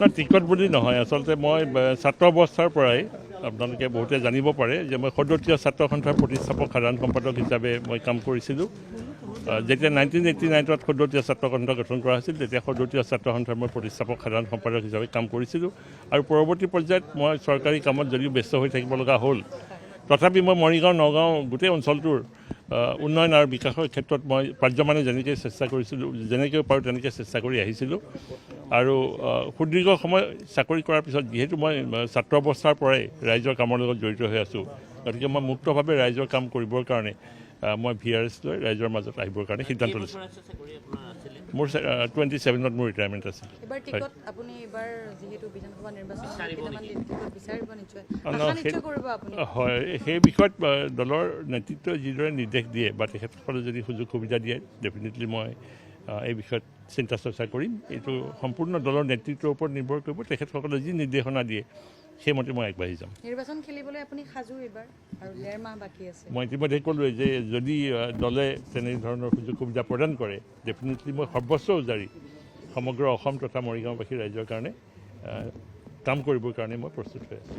না টিকট বুলি নহয় আচলতে মই ছাত্ৰ অৱস্থাৰ পৰাই আপোনালোকে বহুতে জানিব পাৰে যে মই সদতীয় ছাত্ৰ সন্থাৰ প্ৰতিষ্ঠাপক সাধাৰণ সম্পাদক হিচাপে মই কাম কৰিছিলোঁ যেতিয়া 1989ত সদতীয় ছাত্ৰ সন্থা গঠন কৰা হৈছিল তেতিয়া সদতীয় ছাত্ৰ সন্থাৰ মই প্ৰতিষ্ঠাপক সাধাৰণ সম্পাদক হিচাপে কাম কৰিছিলোঁ আৰু পৰৱৰ্তী পৰ্যায়ত মই চৰকাৰী কামত যদিও ব্যস্ত হৈ থাকিব লগা হ'ল তথাপি মই মৰিগাঁও নগাঁও গোটেই অঞ্চলটোৰ উন্নয়ন আৰু বিকাশৰ ক্ষেত্ৰত মই পাৰ্যমানে যেনেকৈ চেষ্টা কৰিছিলোঁ যেনেকৈ পাৰোঁ তেনেকৈ চেষ্টা কৰি আহিছিলোঁ আৰু সুদীৰ্ঘ সময় চাকৰি কৰাৰ পিছত যিহেতু মই ছাত্ৰ অৱস্থাৰ পৰাই ৰাইজৰ কামৰ লগত জড়িত হৈ আছোঁ গতিকে মই মুক্তভাৱে ৰাইজৰ কাম কৰিবৰ কাৰণে মই VRS লৈ ৰাইজৰ মাজত আহিবৰ কাৰণে সিদ্ধান্ত লৈছোঁ মোৰ 27ত মোৰ ৰিটায়াৰমেণ্ট আছিল হয় সেই বিষয়ত দলৰ নেতৃত্বই যিদৰে নিৰ্দেশ দিয়ে বা তেখেতসকলে যদি সুযোগ সুবিধা দিয়ে ডেফিনেটলি মই এই বিষয়ত চিন্তা চৰ্চা কৰিম এইটো সম্পূৰ্ণ দলৰ নেতৃত্বৰ ওপৰত নিৰ্ভৰ কৰিব তেখেতসকলে যি নিৰ্দেশনা দিয়ে সেইমতে মই আগবাঢ়ি যাম নিৰ্বাচন খেলিবলৈ আপুনি সাজু এবাৰ আৰু 1.5 মাহ বাকী আছে মই ইতিমধ্যে ক'লোৱে যে যদি দলে তেনেধৰণৰ সুযোগ সুবিধা প্ৰদান কৰে ডেফিনেটলি মই সৰ্বোচ্চ উজাৰি সমগ্ৰ অসম তথা মৰিগাঁওবাসী ৰাইজৰ কাৰণে কাম কৰিবৰ কাৰণে মই প্ৰস্তুত হৈ আছোঁ